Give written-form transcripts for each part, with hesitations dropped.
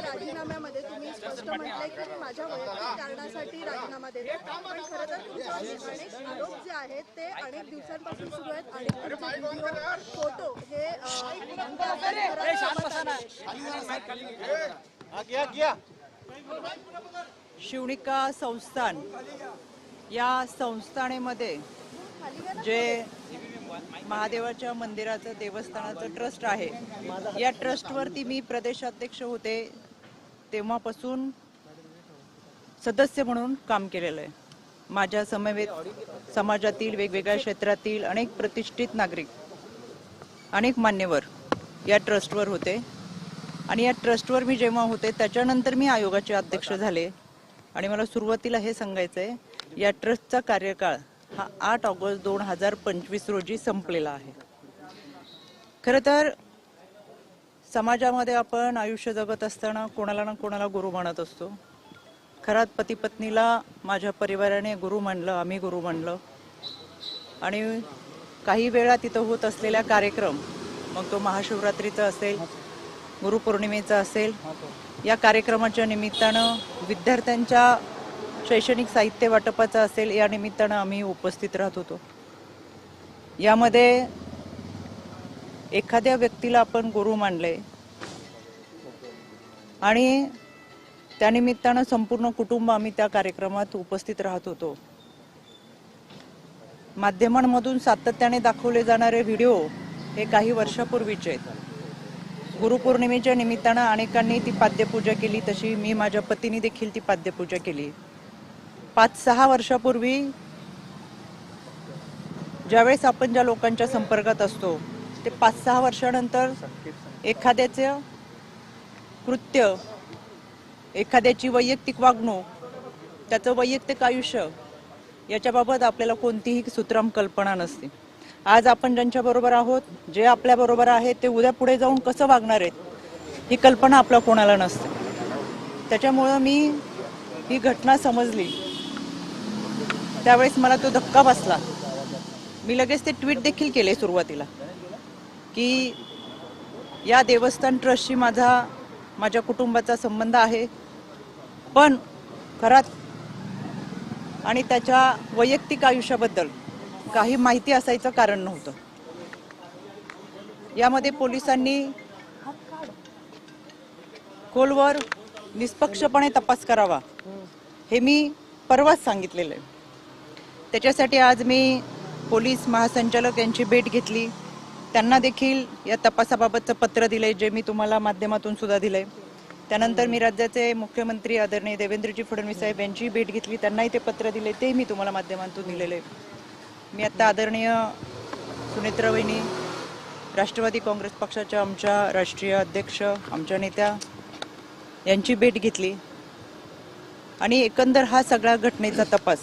राजीनाम्यामध्ये तुम्ही स्पष्ट म्हटलंय की मी माझ्या वैयक्तिक कारणासाठी राजीनामा देते, पण खरं तर तुमचे अनेक आरोप जे आहेत ते अनेक दिवसांपासून सुरू आहेत आणि व्हिडिओ फोटो हे शिवणिका संस्थान या संस्थानेमध्ये जे महादेवाच्या मंदिराचं देवस्थानाचं ट्रस्ट आहे, या ट्रस्टवरती मी प्रदेशाध्यक्ष होते तेव्हापासून सदस्य म्हणून काम केलेलं आहे. माझ्या समवेत समाजातील वेगवेगळ्या क्षेत्रातील अनेक प्रतिष्ठित नागरिक, अनेक मान्यवर या ट्रस्टवर होते आणि या ट्रस्टवर मी जेव्हा होते त्याच्यानंतर मी आयोगाचे अध्यक्ष झाले. आणि मला सुरुवातीला हे सांगायचं आहे, या ट्रस्टचा कार्यकाळ हा 8 ऑगस्ट 2025 रोजी संपलेला आहे. खरं तर समाजामध्ये आपण आयुष्य जगत असताना कोणाला ना कोणाला गुरु मानत असतो. खरात पती पत्नीला माझ्या परिवाराने गुरु मानलं, आम्ही गुरु मानलं. आणि काही वेळा तिथं होत असलेला कार्यक्रम, मग तो महाशिवरात्रीचा असेल, गुरुपौर्णिमेचा असेल, या कार्यक्रमाच्या निमित्तानं विद्यार्थ्यांच्या शैक्षणिक साहित्य वाटपाचा असेल, या निमित्तानं आम्ही उपस्थित राहत होतो. यामध्ये एखाद्या व्यक्तीला आपण गुरु मानले आणि त्यानिमित्तानं संपूर्ण कुटुंब आम्ही त्या कार्यक्रमात उपस्थित राहत होतो. माध्यमांमधून सातत्याने दाखवले जाणारे व्हिडिओ हे काही वर्षापूर्वीचे आहेत. गुरुपौर्णिमेच्या निमित्तानं अनेकांनी ती पाद्यपूजा केली, तशी मी माझ्या पतीने देखील ती पाद्यपूजा केली. 5-6 वर्षापूर्वी ज्यावेळेस आपण ज्या लोकांच्या संपर्कात असतो, ते 5-6 वर्षानंतर एखाद्याचे कृत्य, एखाद्याची वैयक्तिक वागणूक, त्याचं वैयक्तिक आयुष्य याच्याबाबत आपल्याला कोणतीही सुत्राम कल्पना नसते. आज आपण ज्यांच्याबरोबर आहोत, जे आपल्याबरोबर आहेत, ते उद्या पुढे जाऊन कसं वागणार आहेत ही कल्पना आपल्या कोणाला नसते. त्याच्यामुळं मी ही घटना समजली त्यावेळेस मला तो धक्का बसला. मी लगेच ते ट्विट देखील केले सुरुवातीला की या देवस्थान ट्रस्टशी माझ्या कुटुंबाचा संबंध आहे, पण खरात आणि त्याच्या वैयक्तिक आयुष्याबद्दल काही माहिती असायचं कारण नव्हतं. यामध्ये पोलिसांनी खोलवर निष्पक्षपणे तपास करावा हे मी परवाच सांगितलेलं आहे. त्याच्यासाठी आज मी पोलीस महासंचालक यांची भेट घेतली. त्यांना देखील या तपासाबाबतचं पत्र दिलंय, जे मी तुम्हाला माध्यमातून सुद्धा दिलंय. त्यानंतर मी राज्याचे मुख्यमंत्री आदरणीय देवेंद्रजी फडणवीस साहेब यांची भेट घेतली, त्यांनाही ते पत्र दिले, ते मी तुम्हाला माध्यमातून दिलेले. मी आता आदरणीय सुनेत्रा वहिनी, राष्ट्रवादी काँग्रेस पक्षाच्या आमच्या राष्ट्रीय अध्यक्ष, आमच्या नेत्या यांची भेट घेतली आणि एकंदर हा सगळा घटनेचा तपास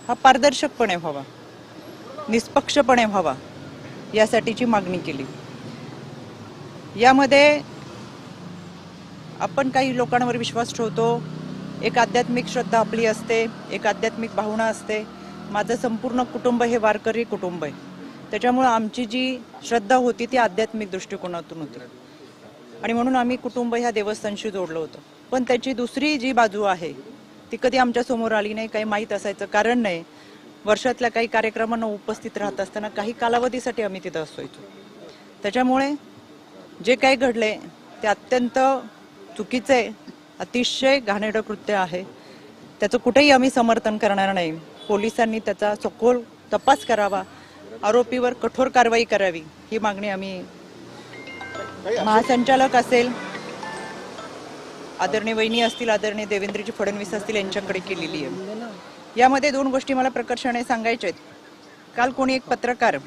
हा पारदर्शकपणे व्हावा, निष्पक्षपणे व्हावा यासाठीची मागणी केली. यामध्ये आपण काही लोकांवर विश्वास ठेवतो, एक आध्यात्मिक श्रद्धा आपली असते, एक आध्यात्मिक भावना असते. माझं संपूर्ण कुटुंब हे वारकरी कुटुंब आहे. त्याच्यामुळे आमची जी श्रद्धा होती ती आध्यात्मिक दृष्टिकोनातून होती आणि म्हणून आम्ही कुटुंब ह्या देवस्थानशी जोडलं होतं. पण त्याची दुसरी जी बाजू आहे ती कधी आमच्या समोर आली नाही, काही माहीत असायचं कारण नाही. वर्षातल्या काही कार्यक्रमांना उपस्थित राहत असताना काही कालावधीसाठी आम्ही तिथं असायचो. त्याच्यामुळे जे काही घडले ते अत्यंत चुकीचे, अतिशय घाणेरडं कृत्य आहे. त्याचं कुठेही आम्ही समर्थन करणार नाही. पोलिसांनी त्याचा सखोल तपास करावा, आरोपीवर कठोर कारवाई करावी ही मागणी आम्ही महासंचालक असेल, आदरणीय वहिनी असतील, आदरणीय देवेंद्रजी फडणवीस असतील यांच्याकडे केलेली आहे. यामध्ये 2 गोष्टी मला प्रकर्षाने सांगायच्या आहेत. काल कोणी एक पत्रकार,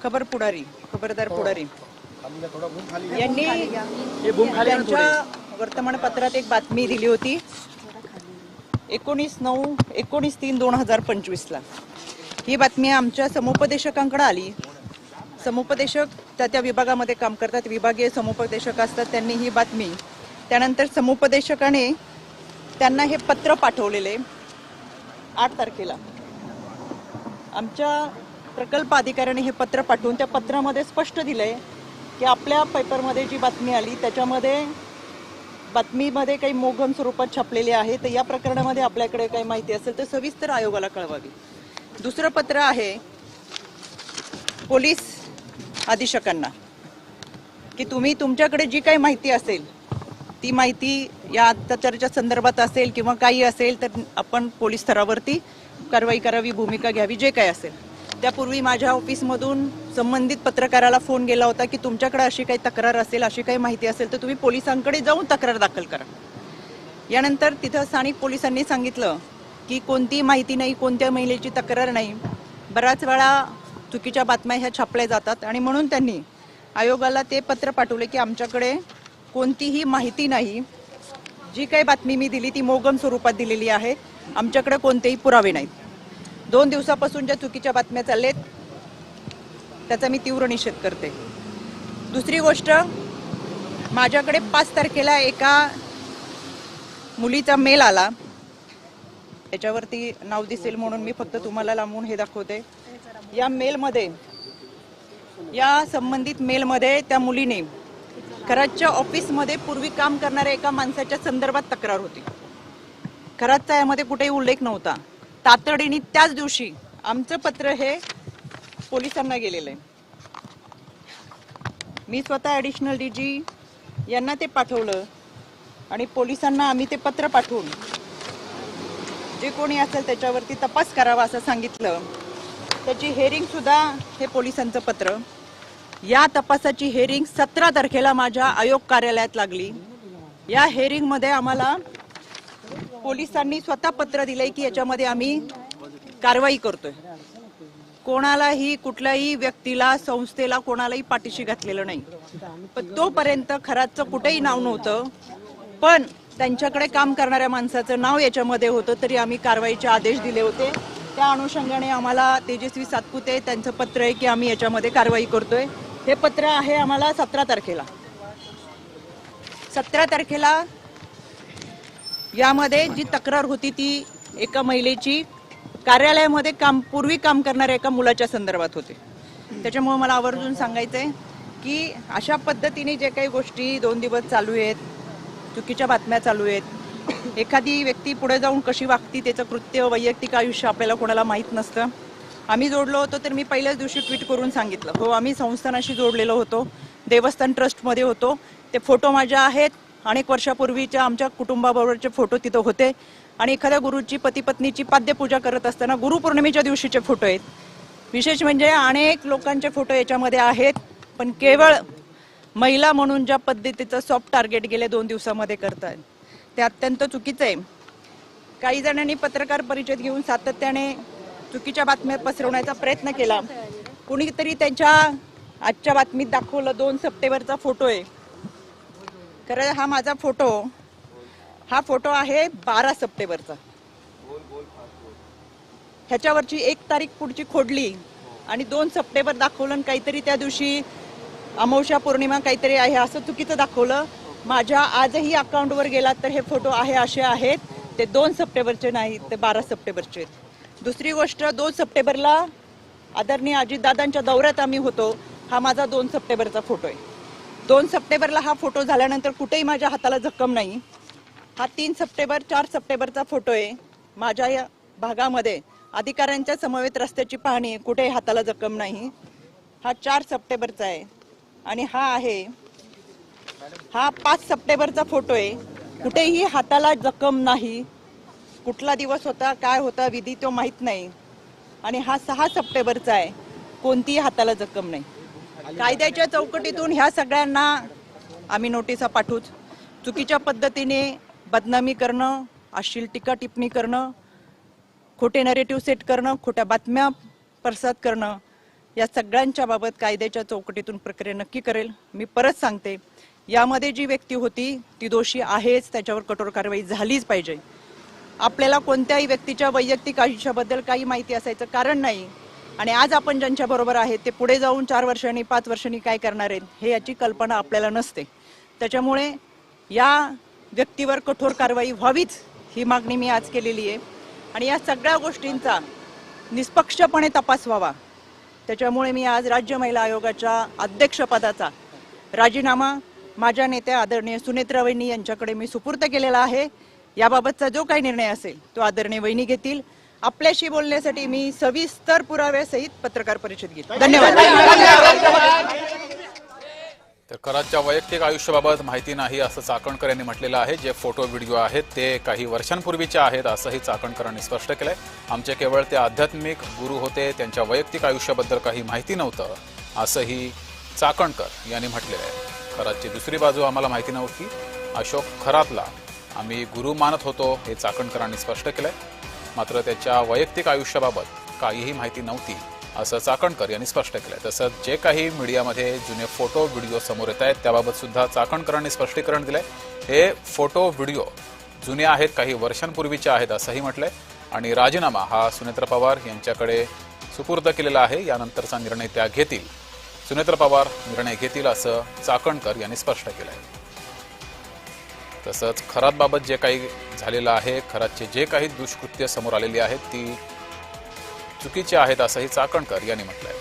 खबरदार पुढारी यांनी त्यांच्या वर्तमानपत्रात एक बातमी दिली होती 19/3/2025 ला. ही बातमी आमच्या समुपदेशकांकडे आली समुपदेशक त्या विभागामध्ये काम करतात, विभागीय समुपदेशक असतात, त्यांनी ही बातमी, त्यानंतर समुपदेशकाने त्यांना हे पत्र पाठवलेले 8 तारखेला. आमच्या प्रकल्प अधिकाऱ्याने हे पत्र पाठवून त्या पत्रामध्ये स्पष्ट दिलंय की आपल्या पेपरमध्ये जी बातमी आली त्याच्यामध्ये बातमीमध्ये काही मोघम स्वरूपात छापलेले आहे, तर या प्रकरणामध्ये आपल्याकडे काही माहिती असेल तर सविस्तर आयोगाला कळवावी. दुसरं पत्र आहे पोलीस अधीक्षकांना की तुम्ही तुमच्याकडे जी काही माहिती असेल ती माहिती या अत्याचाराच्या संदर्भात असेल किंवा काही असेल तर आपण पोलीस स्तरावरती कारवाई करावी, भूमिका घ्यावी, जे काही असेल. त्यापूर्वी माझ्या ऑफिसमधून संबंधित पत्रकाराला फोन गेला होता की तुमच्याकडे अशी काही तक्रार असेल, अशी काही माहिती असेल तर तुम्ही पोलिसांकडे जाऊन तक्रार दाखल करा. यानंतर तिथं स्थानिक पोलिसांनी सांगितलं की कोणती माहिती नाही, कोणत्या महिलेची तक्रार नाही. बऱ्याच वेळा चुकीच्या बातम्या ह्या छापल्या जातात आणि म्हणून त्यांनी आयोगाला ते पत्र पाठवले की आमच्याकडे कोणतीही माहिती नाही, जी काही बातमी मी दिली ती मोगम स्वरूपात दिलेली आहे, आमच्याकडे कोणतेही पुरावे नाहीत. 2 दिवसापासून ज्या चुकीच्या बातम्या चाललेत त्याचा मी तीव्र निषेध करते. दुसरी गोष्ट, माझ्याकडे 5 तारखेला एका मुलीचा मेल आला, याच्यावरती नाव दिसेल म्हणून मी फक्त तुम्हाला लांबून हे दाखवते. या संबंधित मेलमध्ये त्या मुलीने खरातच्या ऑफिसमध्ये पूर्वी काम करणाऱ्या एका माणसाच्या संदर्भात तक्रार होती. खरातचा यामध्ये कुठेही उल्लेख नव्हता. तातडीने त्याच दिवशी आमचं पत्र हे पोलिसांना गेलेलं आहे. मी स्वतः ॲडिशनल डीजी यांना ते पाठवलं आणि पोलिसांना आम्ही ते पत्र पाठवून जे कोणी असेल त्याच्यावरती तपास करावा असं सांगितलं. त्याची हेअरिंग सुद्धा हे पोलिसांचं पत्र, या तपासाची हेअरिंग 17 तारखेला माझ्या आयोग कार्यालयात लागली. या हेअरिंगमध्ये आम्हाला पोलिसांनी स्वतः पत्र दिलंय की याच्यामध्ये आम्ही कारवाई करतोय. कोणालाही, कुठल्याही व्यक्तीला, संस्थेला, कोणालाही पाठीशी घातलेलं नाही. पण तोपर्यंत खरातचं कुठेही नाव नव्हतं, पण त्यांच्याकडे काम करणाऱ्या माणसाचं नाव याच्यामध्ये होतं, तरी आम्ही कारवाईचे आदेश दिले होते. त्या अनुषंगाने आम्हाला तेजस्वी सातपुते त्यांचं पत्र आहे की आम्ही याच्यामध्ये कारवाई करतोय. हे पत्र आहे आम्हाला 17 तारखेला. 17 तारखेला यामध्ये जी तक्रार होती ती एका महिलेची कार्यालयामध्ये पूर्वी काम करणाऱ्या एका मुलाच्या संदर्भात होते. त्याच्यामुळे मला आवर्जून सांगायचंय की अशा पद्धतीने जे काही गोष्टी 2 दिवस चालू आहेत, चुकीच्या बातम्या चालू आहेत, एखादी व्यक्ती पुढे जाऊन कशी वागती, त्याचं कृत्य, वैयक्तिक आयुष्य आपल्याला कोणाला माहीत नसतं. आम्ही जोडलो होतो तर मी पहिल्याच दिवशी ट्विट करून सांगितलं, हो आम्ही संस्थानाशी जोडलेलो होतो, देवस्थान ट्रस्टमध्ये होतो. ते फोटो माझ्या आहेत, अनेक वर्षापूर्वीच्या आमच्या कुटुंबाबरोबरचे फोटो तिथं होते आणि एखाद्या गुरुची, पती पत्नीची पाद्यपूजा करत असताना गुरुपौर्णिमेच्या दिवशीचे फोटो आहेत. विशेष म्हणजे अनेक लोकांचे फोटो याच्यामध्ये आहेत, पण केवळ महिला म्हणून ज्या पद्धतीचं सॉफ्ट टार्गेट गेले 2 दिवसामध्ये करतात ते अत्यंत चुकीचं आहे. काही जणांनी पत्रकार परिषद घेऊन सातत्याने चुकीच्या बातम्या पसरवण्याचा प्रयत्न केला. कुणीतरी त्यांच्या आजच्या बातमीत दाखवलं 2 सप्टेंबरचा फोटो आहे. खरं हा माझा फोटो आहे 12 सप्टेंबरचा. ह्याच्यावरची 1 तारीख पुढची खोडली आणि 2 सप्टेंबर दाखवलं आणि काहीतरी त्या दिवशी अमावस्या पौर्णिमा काहीतरी आहे असं चुकीचं दाखवलं. माझ्या आजही अकाउंटवर गेला तर हे फोटो असे आहेत, ते 2 सप्टेंबरचे नाहीत, ते 12 सप्टेंबरचे. दुसरी गोष्ट, 2 सप्टेंबरला आदरणीय अजितदादांच्या दौऱ्यात आम्ही होतो, हा माझा 2 सप्टेंबरचा फोटो आहे. 2 सप्टेंबरला हा फोटो झाल्यानंतर कुठेही माझ्या हाताला जखम नाही. हा 3 सप्टेंबर 4 सप्टेंबरचा फोटो आहे. माझ्या या भागामध्ये अधिकाऱ्यांच्या समवेत रस्त्याची पाहणी, कुठेही हाताला जखम नाही. हा 4 सप्टेंबरचा आहे आणि हा 5 सप्टेंबरचा फोटो आहे. कुठेही हाताला जखम नाही. कुठला दिवस होता, काय होता विधी तो माहित नाही. आणि हा 6 सप्टेंबरचा आहे, कोणतीही हाताला जखम नाही. कायद्याच्या चौकटीतून ह्या सगळ्यांना आम्ही नोटिसा पाठवूच. चुकीच्या पद्धतीने बदनामी करणं, अश्लील टीका टिप्पणी करणं, खोटे नरेटिव्ह सेट करणं, खोट्या बातम्या प्रसाद करणं, या सगळ्यांच्या बाबत कायद्याच्या चौकटीतून प्रक्रिया नक्की करेल. मी परत सांगते, यामध्ये जी व्यक्ती होती ती दोषी आहेच, त्याच्यावर कठोर कारवाई झालीच पाहिजे. आपल्याला कोणत्याही व्यक्तीच्या वैयक्तिक आयुष्याबद्दल काही माहिती असायचं कारण नाही. आणि आज आपण ज्यांच्याबरोबर आहेत ते पुढे जाऊन 4 वर्षांनी 5 वर्षांनी काय करणार आहेत हे याची कल्पना आपल्याला नसते. त्याच्यामुळे या व्यक्तीवर कठोर कारवाई व्हावीच ही मागणी मी आज केलेली आहे आणि या सगळ्या गोष्टींचा निष्पक्षपणे तपास व्हावा. त्याच्यामुळे मी आज राज्य महिला आयोगाच्या अध्यक्षपदाचा राजीनामा माझ्या नेत्या आदरणीय सुनेत्रा वहिनी यांच्याकडे मी सुपूर्द केलेला आहे. याबाबतचा जो काही निर्णय असेल तो आदरणीय वहिनी घेतील. आपल्याशी बोलण्यासाठी मी सविस्तर पुराव्यासहित पत्रकार परिषद घेईन. धन्यवाद. तर खरातच्या वैयक्तिक आयुष्याबाबत माहिती नाही असं चाकणकर यांनी म्हटलेलं आहे. जे फोटो व्हिडिओ आहेत ते काही वर्षांपूर्वीचे आहेत असंही चाकणकरांनी स्पष्ट केलंय. आमचे केवळ ते आध्यात्मिक गुरु होते, त्यांच्या वैयक्तिक आयुष्याबद्दल काही माहिती नव्हतं असंही चाकणकर यांनी म्हटलेलं आहे. खरातची दुसरी बाजू आम्हाला माहिती नव्हती. अशोक खरातला आम्ही गुरु मानत होतो हे चाकणकरांनी स्पष्ट केलंय. मात्र त्याच्या वैयक्तिक आयुष्याबाबत काहीही माहिती नव्हती असं चाकणकर यांनी स्पष्ट केलंय. तसंच जे काही मीडियामध्ये जुने फोटो व्हिडिओ समोर येत आहेत त्याबाबत सुद्धा चाकणकरांनी स्पष्टीकरण दिलंय. हे फोटो व्हिडिओ जुने आहेत, काही वर्षांपूर्वीचे आहेत असंही म्हटलंय आणि राजीनामा हा सुनेत्रा पवार यांच्याकडे सुपूर्द केलेला आहे. यानंतरचा निर्णय त्या घेतील, सुनेत्रा पवार निर्णय घेतील असं चाकणकर यांनी स्पष्ट केलंय. तसंच खरातबाबत जे काही झालेलं आहे, खरातचे जे काही दुष्कृत्य समोर आलेली आहेत ती चुकीची आहेत असंही चाकणकर यांनी म्हटलंय.